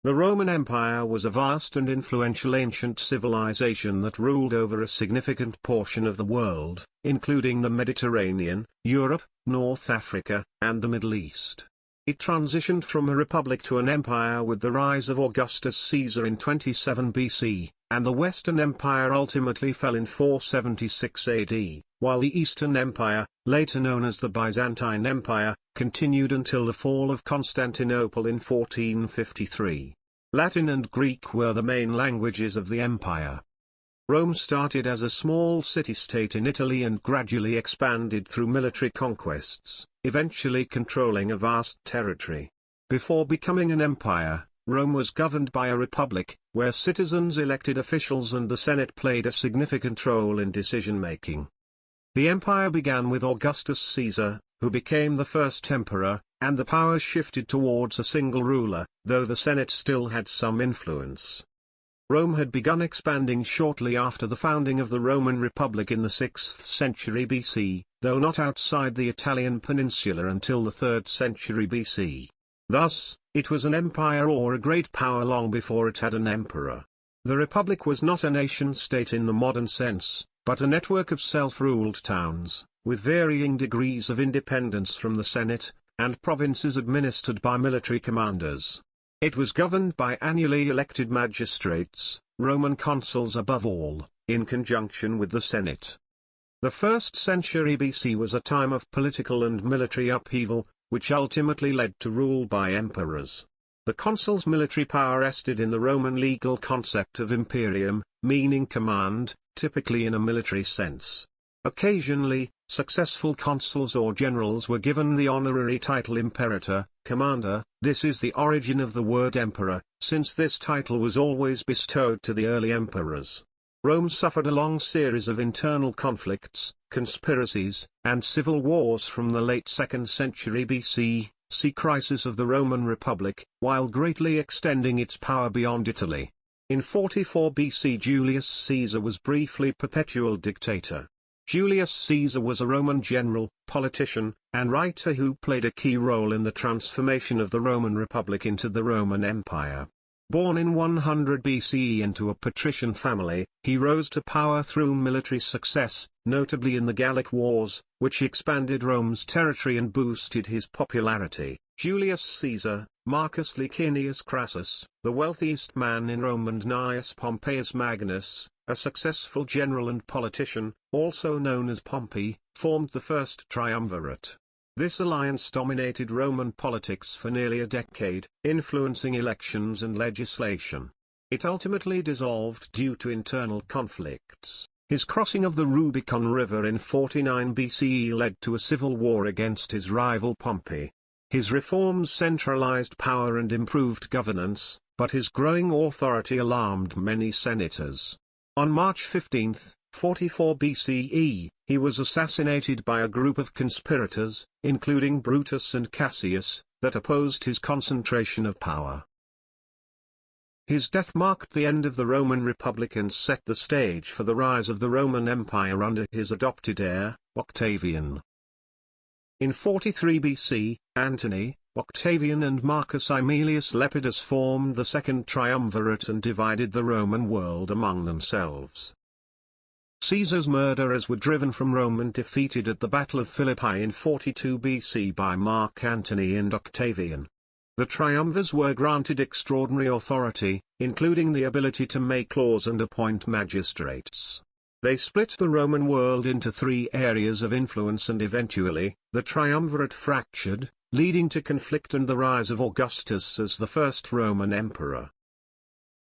The Roman Empire was a vast and influential ancient civilization that ruled over a significant portion of the world, including the Mediterranean, Europe, North Africa, and the Middle East. It transitioned from a republic to an empire with the rise of Augustus Caesar in 27 BC, and the Western Empire ultimately fell in 476 AD, while the Eastern Empire, later known as the Byzantine Empire, continued until the fall of Constantinople in 1453. Latin and Greek were the main languages of the empire. Rome started as a small city-state in Italy and gradually expanded through military conquests, eventually controlling a vast territory. Before becoming an empire, Rome was governed by a republic, where citizens elected officials and the Senate played a significant role in decision-making. The empire began with Augustus Caesar, who became the first emperor, and the power shifted towards a single ruler, though the Senate still had some influence. Rome had begun expanding shortly after the founding of the Roman Republic in the 6th century BC, though not outside the Italian peninsula until the 3rd century BC. Thus, it was an empire or a great power long before it had an emperor. The Republic was not a nation-state in the modern sense, but a network of self-ruled towns, with varying degrees of independence from the Senate, and provinces administered by military commanders. It was governed by annually elected magistrates, Roman consuls above all, in conjunction with the Senate. The 1st century BC was a time of political and military upheaval, which ultimately led to rule by emperors. The consul's military power rested in the Roman legal concept of imperium, meaning command, typically in a military sense. Occasionally, successful consuls or generals were given the honorary title imperator, commander. This is the origin of the word emperor, since this title was always bestowed to the early emperors. Rome suffered a long series of internal conflicts, conspiracies, and civil wars from the late 2nd century BC, see Crisis of the Roman Republic, while greatly extending its power beyond Italy. In 44 BC Julius Caesar was briefly perpetual dictator. Julius Caesar was a Roman general, politician, and writer who played a key role in the transformation of the Roman Republic into the Roman Empire. Born in 100 BCE into a patrician family, he rose to power through military success, notably in the Gallic Wars, which expanded Rome's territory and boosted his popularity. Julius Caesar, Marcus Licinius Crassus, the wealthiest man in Rome, and Gnaeus Pompeius Magnus, a successful general and politician, also known as Pompey, formed the first triumvirate. This alliance dominated Roman politics for nearly a decade, influencing elections and legislation. It ultimately dissolved due to internal conflicts. His crossing of the Rubicon River in 49 BCE led to a civil war against his rival Pompey. His reforms centralized power and improved governance, but his growing authority alarmed many senators. On March 15, 44 BCE, he was assassinated by a group of conspirators, including Brutus and Cassius, that opposed his concentration of power. His death marked the end of the Roman Republic and set the stage for the rise of the Roman Empire under his adopted heir, Octavian. In 43 BC, Antony, Octavian and Marcus Aemilius Lepidus formed the Second Triumvirate and divided the Roman world among themselves. Caesar's murderers were driven from Rome and defeated at the Battle of Philippi in 42 BC by Mark Antony and Octavian. The triumvirs were granted extraordinary authority, including the ability to make laws and appoint magistrates. They split the Roman world into 3 areas of influence, and eventually, the triumvirate fractured, leading to conflict and the rise of Augustus as the first Roman emperor.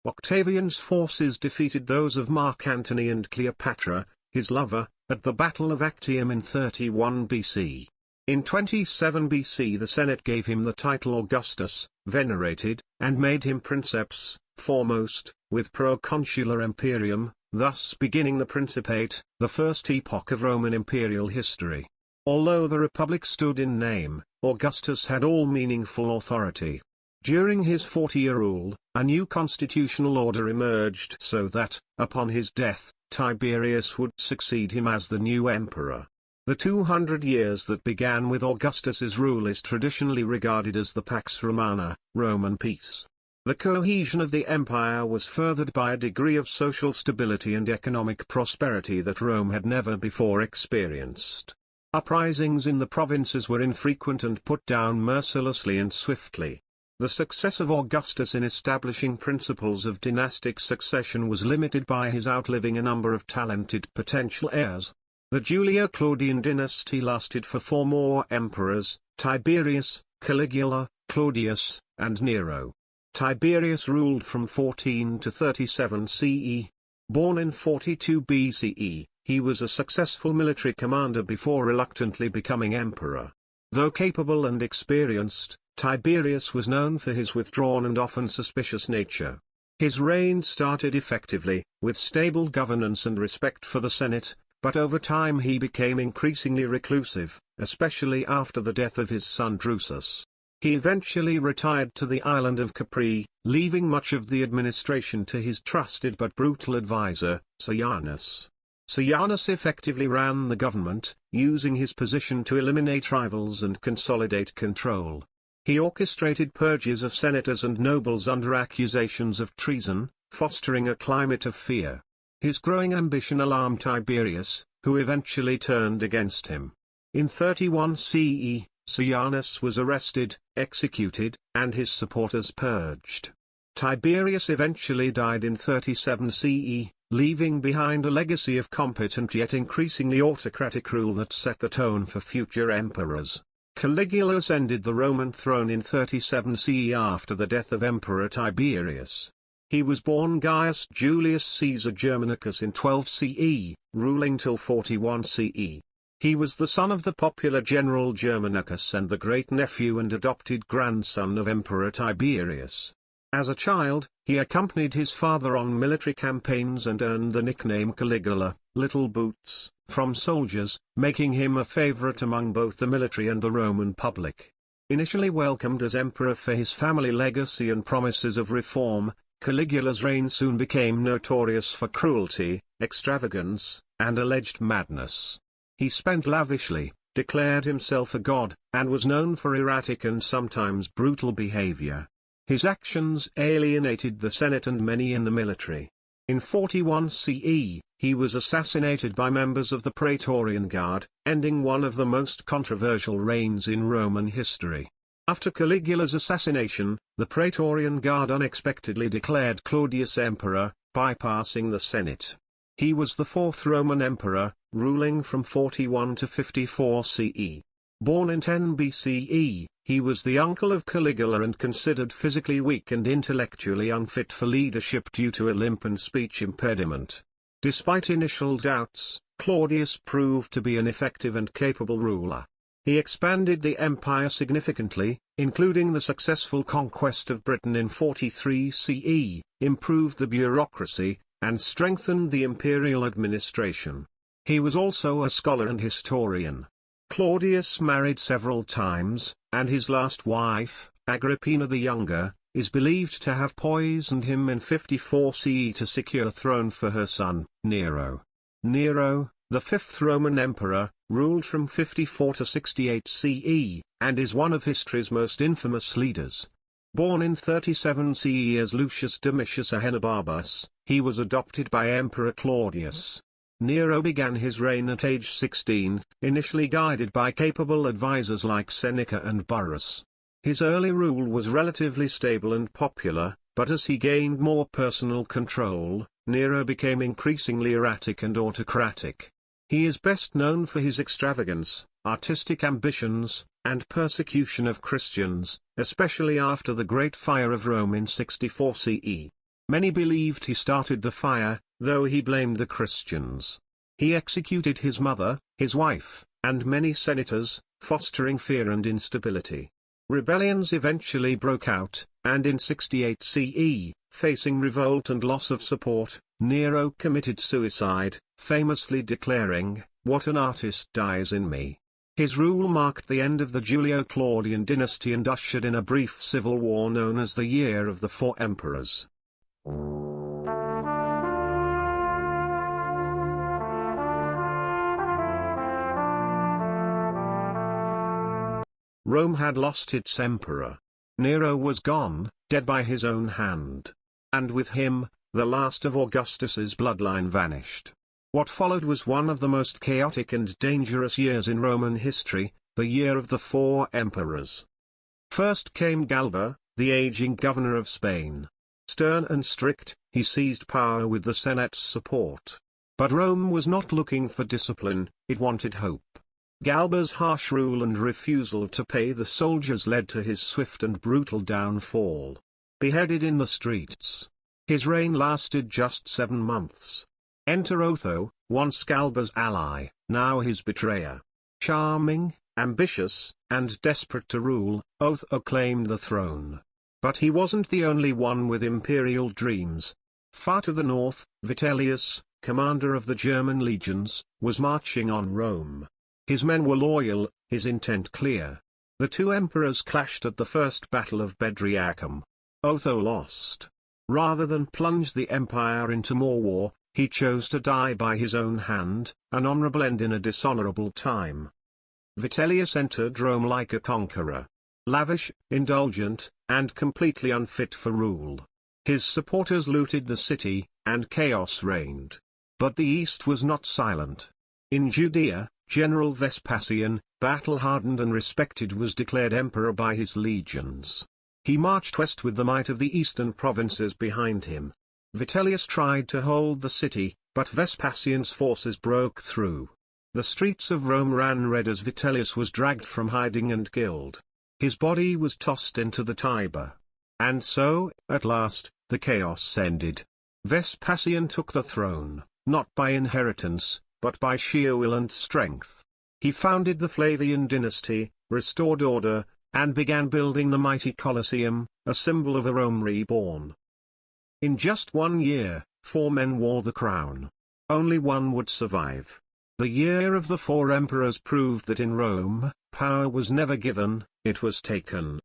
Octavian's forces defeated those of Mark Antony and Cleopatra, his lover, at the Battle of Actium in 31 BC. In 27 BC the Senate gave him the title Augustus, venerated, and made him princeps, foremost, with proconsular imperium, thus beginning the Principate, the first epoch of Roman imperial history. Although the Republic stood in name, Augustus had all meaningful authority. During his 40-year rule, a new constitutional order emerged so that, upon his death, Tiberius would succeed him as the new emperor. The 200 years that began with Augustus's rule is traditionally regarded as the Pax Romana, Roman peace. The cohesion of the empire was furthered by a degree of social stability and economic prosperity that Rome had never before experienced. Uprisings in the provinces were infrequent and put down mercilessly and swiftly. The success of Augustus in establishing principles of dynastic succession was limited by his outliving a number of talented potential heirs. The Julio-Claudian dynasty lasted for 4 more emperors: Tiberius, Caligula, Claudius, and Nero. Tiberius ruled from 14 to 37 CE. Born in 42 BCE, he was a successful military commander before reluctantly becoming emperor. Though capable and experienced, Tiberius was known for his withdrawn and often suspicious nature. His reign started effectively, with stable governance and respect for the Senate, but over time he became increasingly reclusive, especially after the death of his son Drusus. He eventually retired to the island of Capri, leaving much of the administration to his trusted but brutal advisor, Sejanus. Sejanus effectively ran the government, using his position to eliminate rivals and consolidate control. He orchestrated purges of senators and nobles under accusations of treason, fostering a climate of fear. His growing ambition alarmed Tiberius, who eventually turned against him. In 31 CE, Sejanus was arrested, executed, and his supporters purged. Tiberius eventually died in 37 CE, leaving behind a legacy of competent yet increasingly autocratic rule that set the tone for future emperors. Caligula ascended the Roman throne in 37 CE after the death of Emperor Tiberius. He was born Gaius Julius Caesar Germanicus in 12 CE, ruling till 41 CE. He was the son of the popular general Germanicus and the great-nephew and adopted grandson of Emperor Tiberius. As a child, he accompanied his father on military campaigns and earned the nickname Caligula, Little Boots, from soldiers, making him a favorite among both the military and the Roman public. Initially welcomed as emperor for his family legacy and promises of reform, Caligula's reign soon became notorious for cruelty, extravagance, and alleged madness. He spent lavishly, declared himself a god, and was known for erratic and sometimes brutal behavior. His actions alienated the Senate and many in the military. In 41 CE, he was assassinated by members of the Praetorian Guard, ending one of the most controversial reigns in Roman history. After Caligula's assassination, the Praetorian Guard unexpectedly declared Claudius emperor, bypassing the Senate. He was the 4th Roman emperor, ruling from 41 to 54 CE. Born in 10 BCE, he was the uncle of Caligula and considered physically weak and intellectually unfit for leadership due to a limp and speech impediment. Despite initial doubts, Claudius proved to be an effective and capable ruler. He expanded the empire significantly, including the successful conquest of Britain in 43 CE, improved the bureaucracy, and strengthened the imperial administration. He was also a scholar and historian. Claudius married several times, and his last wife, Agrippina the Younger, is believed to have poisoned him in 54 CE to secure the throne for her son, Nero. Nero, the 5th Roman emperor, ruled from 54 to 68 CE, and is one of history's most infamous leaders. Born in 37 CE as Lucius Domitius Ahenobarbus, he was adopted by Emperor Claudius. Nero began his reign at age 16, initially guided by capable advisors like Seneca and Burrus. His early rule was relatively stable and popular, but as he gained more personal control, Nero became increasingly erratic and autocratic. He is best known for his extravagance, artistic ambitions, and persecution of Christians, especially after the Great Fire of Rome in 64 CE. Many believed he started the fire, though he blamed the Christians. He executed his mother, his wife, and many senators, fostering fear and instability. Rebellions eventually broke out, and in 68 CE, facing revolt and loss of support, Nero committed suicide, famously declaring, "What an artist dies in me." His rule marked the end of the Julio-Claudian dynasty and ushered in a brief civil war known as the Year of the Four Emperors. Rome had lost its emperor. Nero was gone, dead by his own hand. And with him, the last of Augustus's bloodline vanished. What followed was one of the most chaotic and dangerous years in Roman history, the year of the 4 emperors. First came Galba, the aging governor of Spain. Stern and strict, he seized power with the Senate's support. But Rome was not looking for discipline, it wanted hope. Galba's harsh rule and refusal to pay the soldiers led to his swift and brutal downfall. Beheaded in the streets. His reign lasted just 7 months. Enter Otho, once Galba's ally, now his betrayer. Charming, ambitious, and desperate to rule, Otho claimed the throne. But he wasn't the only one with imperial dreams. Far to the north, Vitellius, commander of the German legions, was marching on Rome. His men were loyal, his intent clear. The 2 emperors clashed at the first battle of Bedriacum. Otho lost. Rather than plunge the empire into more war, he chose to die by his own hand, an honorable end in a dishonorable time. Vitellius entered Rome like a conqueror. Lavish, indulgent, and completely unfit for rule. His supporters looted the city, and chaos reigned. But the east was not silent. In Judea, General Vespasian, battle-hardened and respected, was declared emperor by his legions. He marched west with the might of the eastern provinces behind him. Vitellius tried to hold the city, but Vespasian's forces broke through. The streets of Rome ran red as Vitellius was dragged from hiding and killed. His body was tossed into the Tiber. And so, at last, the chaos ended. Vespasian took the throne, not by inheritance, but by sheer will and strength. He founded the Flavian dynasty, restored order, and began building the mighty Colosseum, a symbol of a Rome reborn. In just 1 year, 4 men wore the crown. Only one would survive. The year of the 4 emperors proved that in Rome, power was never given, it was taken.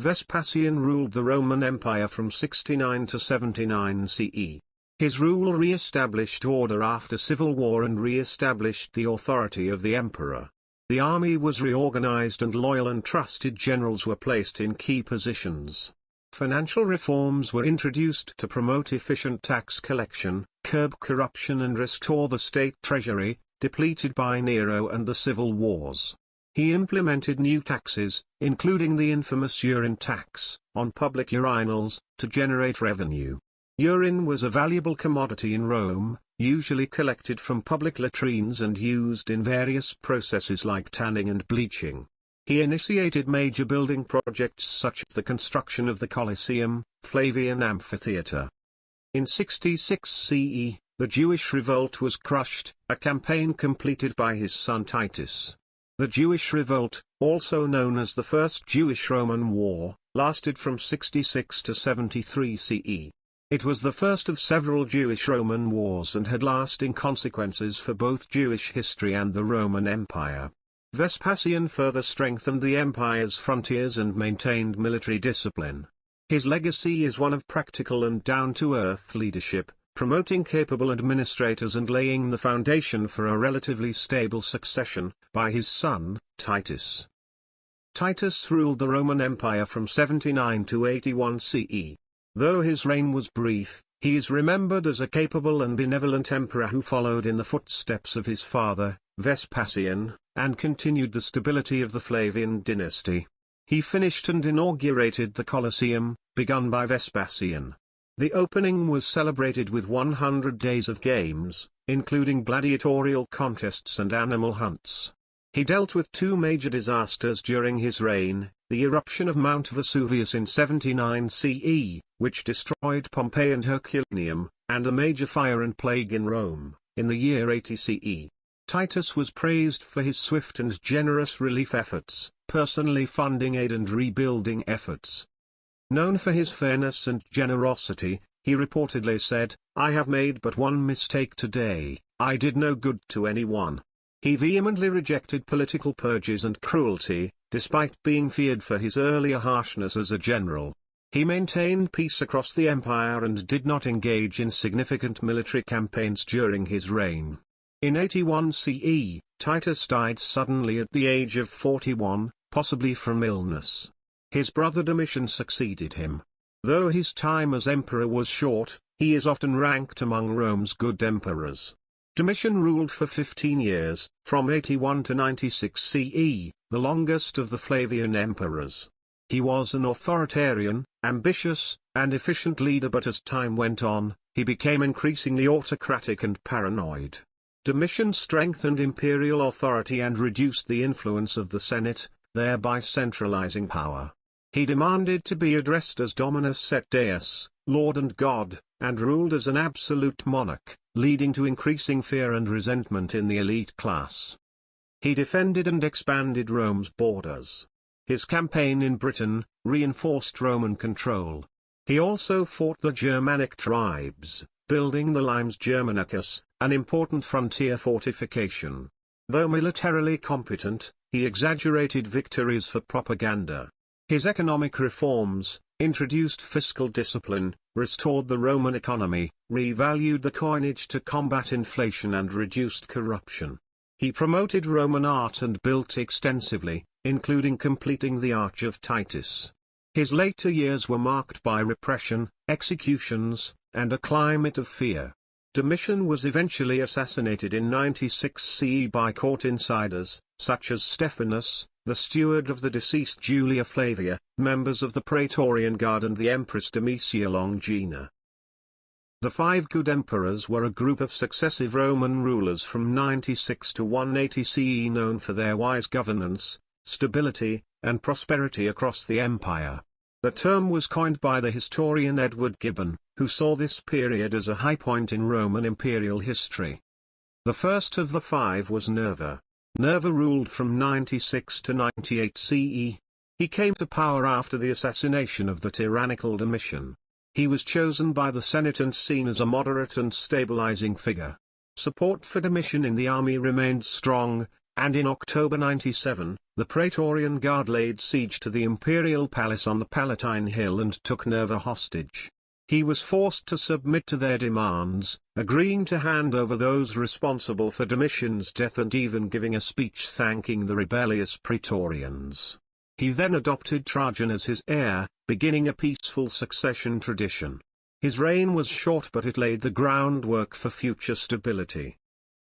Vespasian ruled the Roman Empire from 69 to 79 CE. His rule re-established order after civil war and re-established the authority of the emperor. The army was reorganized and loyal and trusted generals were placed in key positions. Financial reforms were introduced to promote efficient tax collection, curb corruption and restore the state treasury, depleted by Nero and the civil wars. He implemented new taxes, including the infamous urine tax, on public urinals, to generate revenue. Urine was a valuable commodity in Rome, usually collected from public latrines and used in various processes like tanning and bleaching. He initiated major building projects such as the construction of the Colosseum, Flavian Amphitheatre. In 66 CE, the Jewish revolt was crushed, a campaign completed by his son Titus. The Jewish revolt, also known as the First Jewish-Roman War, lasted from 66 to 73 CE. It was the first of several Jewish-Roman wars and had lasting consequences for both Jewish history and the Roman Empire. Vespasian further strengthened the empire's frontiers and maintained military discipline. His legacy is one of practical and down-to-earth leadership, promoting capable administrators and laying the foundation for a relatively stable succession, by his son, Titus. Titus ruled the Roman Empire from 79 to 81 CE. Though his reign was brief, he is remembered as a capable and benevolent emperor who followed in the footsteps of his father, Vespasian, and continued the stability of the Flavian dynasty. He finished and inaugurated the Colosseum, begun by Vespasian. The opening was celebrated with 100 days of games, including gladiatorial contests and animal hunts. He dealt with 2 major disasters during his reign, the eruption of Mount Vesuvius in 79 CE, which destroyed Pompeii and Herculaneum, and a major fire and plague in Rome, in the year 80 CE. Titus was praised for his swift and generous relief efforts, personally funding aid and rebuilding efforts. Known for his fairness and generosity, he reportedly said, "I have made but one mistake today, I did no good to anyone." He vehemently rejected political purges and cruelty, despite being feared for his earlier harshness as a general. He maintained peace across the empire and did not engage in significant military campaigns during his reign. In 81 CE, Titus died suddenly at the age of 41, possibly from illness. His brother Domitian succeeded him. Though his time as emperor was short, he is often ranked among Rome's good emperors. Domitian ruled for 15 years, from 81 to 96 CE, the longest of the Flavian emperors. He was an authoritarian, ambitious, and efficient leader, but as time went on, he became increasingly autocratic and paranoid. Domitian strengthened imperial authority and reduced the influence of the Senate, thereby centralizing power. He demanded to be addressed as Dominus et Deus, Lord and God, and ruled as an absolute monarch, leading to increasing fear and resentment in the elite class. He defended and expanded Rome's borders. His campaign in Britain reinforced Roman control. He also fought the Germanic tribes, building the Limes Germanicus, an important frontier fortification. Though militarily competent, he exaggerated victories for propaganda. His economic reforms introduced fiscal discipline, restored the Roman economy, revalued the coinage to combat inflation, and reduced corruption. He promoted Roman art and built extensively, including completing the Arch of Titus. His later years were marked by repression, executions, and a climate of fear. Domitian was eventually assassinated in 96 CE by court insiders, such as Stephanus, the steward of the deceased Julia Flavia, members of the Praetorian Guard, and the Empress Domitia Longina. The five good emperors were a group of successive Roman rulers from 96 to 180 CE known for their wise governance, stability, and prosperity across the empire. The term was coined by the historian Edward Gibbon, who saw this period as a high point in Roman imperial history. The first of the five was Nerva. Nerva ruled from 96 to 98 CE. He came to power after the assassination of the tyrannical Domitian. He was chosen by the Senate and seen as a moderate and stabilizing figure. Support for Domitian in the army remained strong, and in October 97, the Praetorian Guard laid siege to the imperial palace on the Palatine Hill and took Nerva hostage. He was forced to submit to their demands, agreeing to hand over those responsible for Domitian's death and even giving a speech thanking the rebellious Praetorians. He then adopted Trajan as his heir, beginning a peaceful succession tradition. His reign was short, but it laid the groundwork for future stability.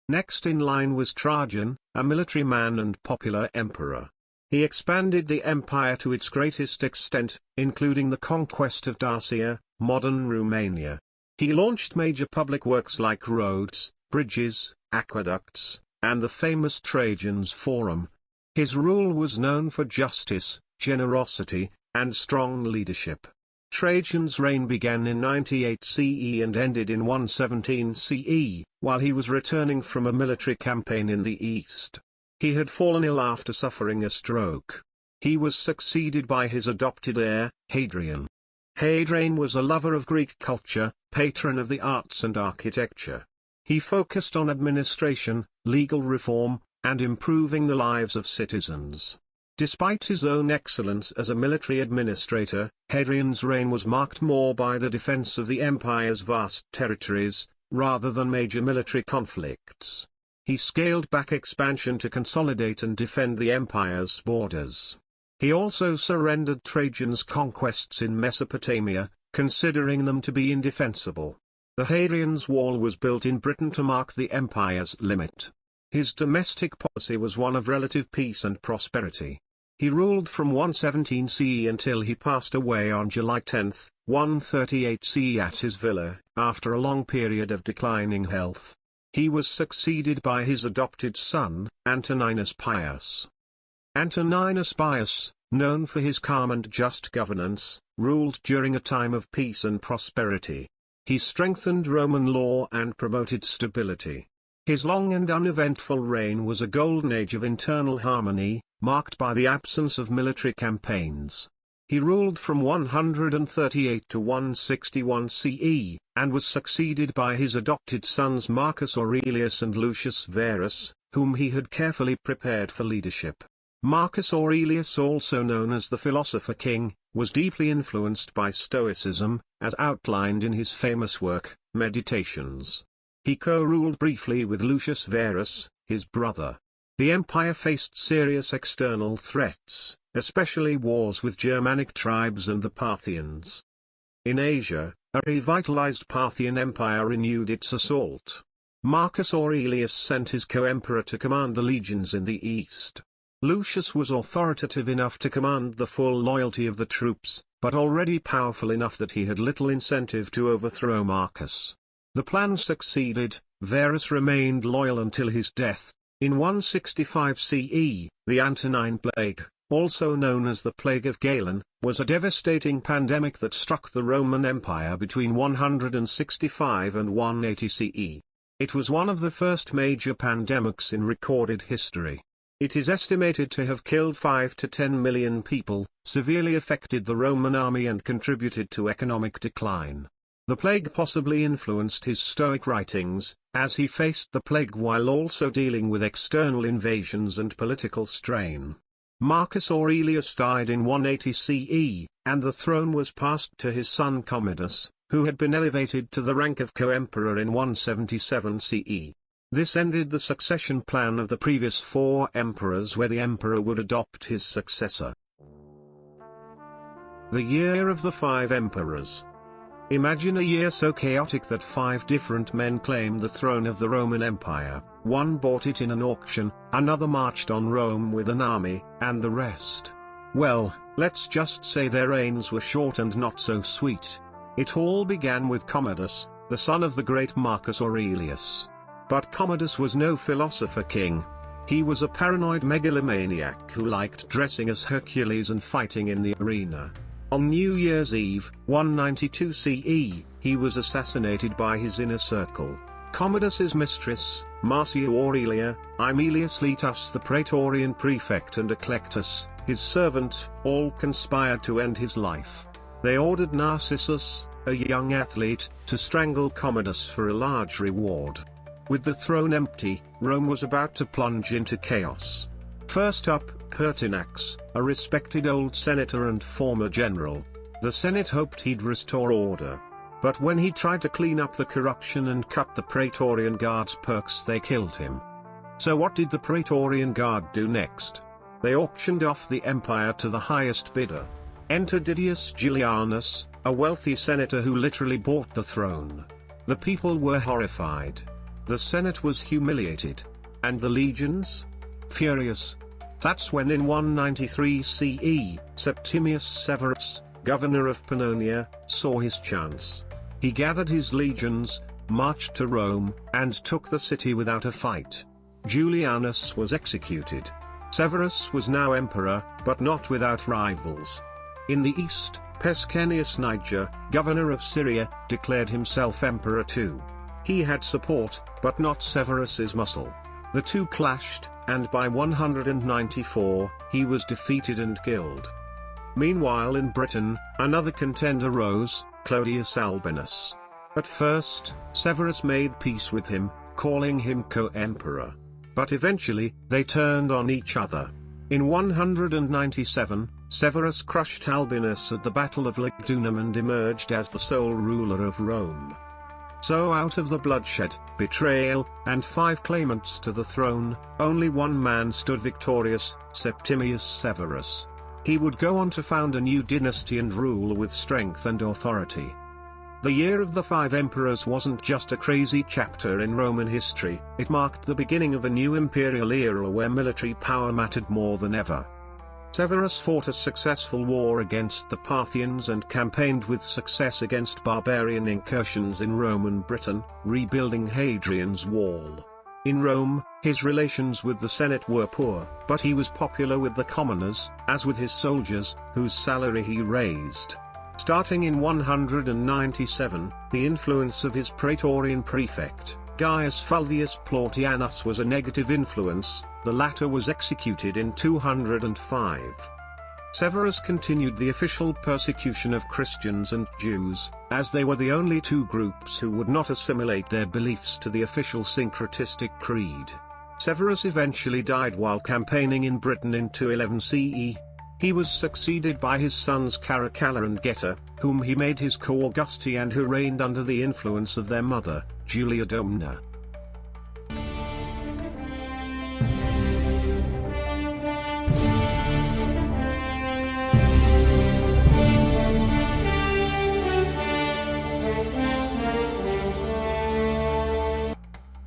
Next in line was Trajan, a military man and popular emperor. He expanded the empire to its greatest extent, including the conquest of Dacia, modern Romania. He launched major public works like roads, bridges, aqueducts, and the famous Trajan's Forum. His rule was known for justice, generosity, and strong leadership. Trajan's reign began in 98 CE and ended in 117 CE, while he was returning from a military campaign in the east. He had fallen ill after suffering a stroke. He was succeeded by his adopted heir, Hadrian. Hadrian was a lover of Greek culture, patron of the arts and architecture. He focused on administration, legal reform, and improving the lives of citizens. Despite his own excellence as a military administrator, Hadrian's reign was marked more by the defense of the empire's vast territories, rather than major military conflicts. He scaled back expansion to consolidate and defend the empire's borders. He also surrendered Trajan's conquests in Mesopotamia, considering them to be indefensible. The Hadrian's Wall was built in Britain to mark the empire's limit. His domestic policy was one of relative peace and prosperity. He ruled from 117 CE until he passed away on July 10, 138 CE at his villa, after a long period of declining health. He was succeeded by his adopted son, Antoninus Pius. Antoninus Pius, known for his calm and just governance, ruled during a time of peace and prosperity. He strengthened Roman law and promoted stability. His long and uneventful reign was a golden age of internal harmony, marked by the absence of military campaigns. He ruled from 138 to 161 CE, and was succeeded by his adopted sons Marcus Aurelius and Lucius Verus, whom he had carefully prepared for leadership. Marcus Aurelius, also known as the Philosopher King, was deeply influenced by Stoicism, as outlined in his famous work, Meditations. He co-ruled briefly with Lucius Verus, his brother. The empire faced serious external threats, especially wars with Germanic tribes and the Parthians. In Asia, a revitalized Parthian empire renewed its assault. Marcus Aurelius sent his co-emperor to command the legions in the east. Lucius was authoritative enough to command the full loyalty of the troops, but already powerful enough that he had little incentive to overthrow Marcus. The plan succeeded. Varus remained loyal until his death. In 165 CE, the Antonine Plague, also known as the Plague of Galen, was a devastating pandemic that struck the Roman Empire between 165 and 180 CE. It was one of the first major pandemics in recorded history. It is estimated to have killed 5 to 10 million people, severely affected the Roman army and contributed to economic decline. The plague possibly influenced his Stoic writings, as he faced the plague while also dealing with external invasions and political strain. Marcus Aurelius died in 180 CE, and the throne was passed to his son Commodus, who had been elevated to the rank of co-emperor in 177 CE. This ended the succession plan of the previous 4 emperors where the emperor would adopt his successor. The Year of the 5 Emperors. Imagine a year so chaotic that 5 different men claimed the throne of the Roman Empire. One bought it in an auction, another marched on Rome with an army, and the rest. Well, let's just say their reigns were short and not so sweet. It all began with Commodus, the son of the great Marcus Aurelius. But Commodus was no philosopher king. He was a paranoid megalomaniac who liked dressing as Hercules and fighting in the arena. On New Year's Eve, 192 CE, he was assassinated by his inner circle. Commodus's mistress, Marcia Aurelia, Aemilius Letus the Praetorian prefect and Eclectus, his servant, all conspired to end his life. They ordered Narcissus, a young athlete, to strangle Commodus for a large reward. With the throne empty, Rome was about to plunge into chaos. First up, Pertinax, a respected old senator and former general. The Senate hoped he'd restore order. But when he tried to clean up the corruption and cut the Praetorian Guard's perks, they killed him. So what did the Praetorian Guard do next? They auctioned off the empire to the highest bidder. Enter Didius Julianus, a wealthy senator who literally bought the throne. The people were horrified. The Senate was humiliated. And the legions? Furious. That's when in 193 CE, Septimius Severus, governor of Pannonia, saw his chance. He gathered his legions, marched to Rome, and took the city without a fight. Julianus was executed. Severus was now emperor, but not without rivals. In the east, Pescennius Niger, governor of Syria, declared himself emperor too. He had support, but not Severus's muscle. The two clashed, and by 194, he was defeated and killed. Meanwhile in Britain, another contender rose, Clodius Albinus. At first, Severus made peace with him, calling him co-emperor. But eventually, they turned on each other. In 197, Severus crushed Albinus at the Battle of Lugdunum and emerged as the sole ruler of Rome. So out of the bloodshed, betrayal, and 5 claimants to the throne, only one man stood victorious, Septimius Severus. He would go on to found a new dynasty and rule with strength and authority. The Year of the 5 Emperors wasn't just a crazy chapter in Roman history, it marked the beginning of a new imperial era where military power mattered more than ever. Severus fought a successful war against the Parthians and campaigned with success against barbarian incursions in Roman Britain, rebuilding Hadrian's Wall. In Rome, his relations with the Senate were poor, but he was popular with the commoners, as with his soldiers, whose salary he raised. Starting in 197, the influence of his Praetorian prefect, Gaius Fulvius Plautianus, was a negative influence. The latter was executed in 205. Severus continued the official persecution of Christians and Jews, as they were the only two groups who would not assimilate their beliefs to the official syncretistic creed. Severus eventually died while campaigning in Britain in 211 CE. He was succeeded by his sons Caracalla and Geta, whom he made his co-Augusti and who reigned under the influence of their mother, Julia Domna.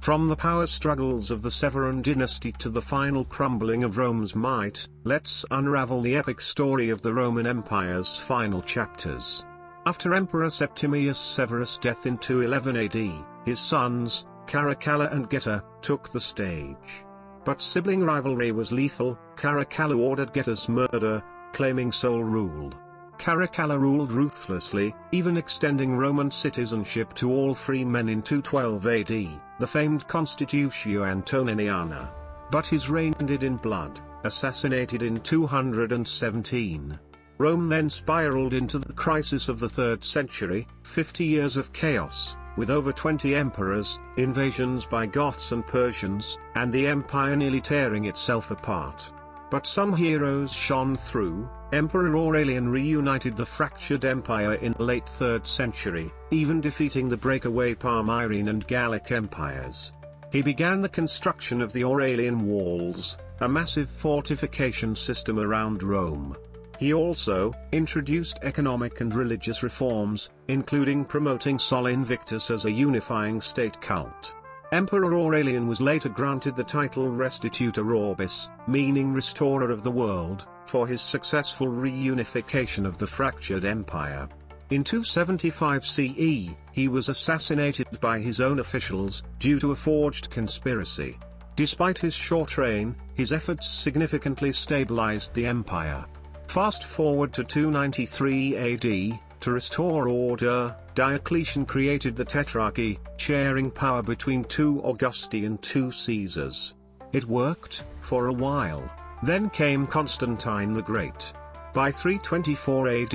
From the power struggles of the Severan dynasty to the final crumbling of Rome's might, let's unravel the epic story of the Roman Empire's final chapters. After Emperor Septimius Severus' death in 211 AD, his sons, Caracalla and Geta, took the stage. But sibling rivalry was lethal. Caracalla ordered Geta's murder, claiming sole rule. Caracalla ruled ruthlessly, even extending Roman citizenship to all free men in 212 AD, the famed Constitutio Antoniniana. But his reign ended in blood, assassinated in 217. Rome then spiraled into the crisis of the 3rd century, 50 years of chaos, with over 20 emperors, invasions by Goths and Persians, and the empire nearly tearing itself apart. But some heroes shone through. Emperor Aurelian reunited the fractured empire in the late 3rd century, even defeating the breakaway Palmyrene and Gallic empires. He began the construction of the Aurelian Walls, a massive fortification system around Rome. He also introduced economic and religious reforms, including promoting Sol Invictus as a unifying state cult. Emperor Aurelian was later granted the title Restitutor Orbis, meaning restorer of the world, for his successful reunification of the fractured empire. In 275 CE, he was assassinated by his own officials, due to a forged conspiracy. Despite his short reign, his efforts significantly stabilized the empire. Fast forward to 293 AD, to restore order, Diocletian created the Tetrarchy, sharing power between 2 Augusti and 2 Caesars. It worked, for a while. Then came Constantine the Great. By 324 AD,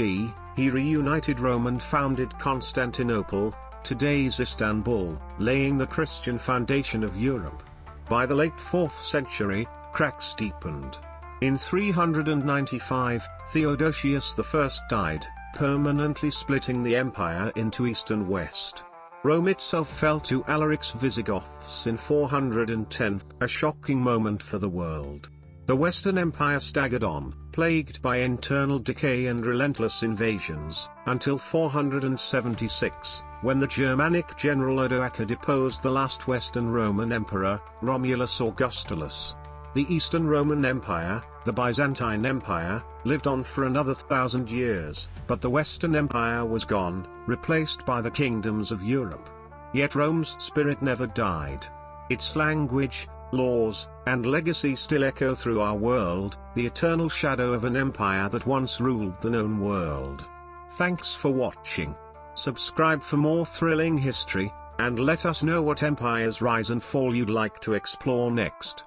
he reunited Rome and founded Constantinople, today's Istanbul, laying the Christian foundation of Europe. By the late 4th century, cracks deepened. In 395, Theodosius I died, permanently splitting the empire into east and west. Rome itself fell to Alaric's Visigoths in 410, a shocking moment for the world. The Western Empire staggered on, plagued by internal decay and relentless invasions, until 476, when the Germanic general Odoacer deposed the last Western Roman emperor, Romulus Augustulus. The Eastern Roman Empire, the Byzantine Empire, lived on for another 1,000 years, but the Western Empire was gone, replaced by the kingdoms of Europe. Yet Rome's spirit never died. Its language, laws, and legacy still echo through our world, the eternal shadow of an empire that once ruled the known world. Thanks for watching. Subscribe for more thrilling history, and let us know what empires rise and fall you'd like to explore next.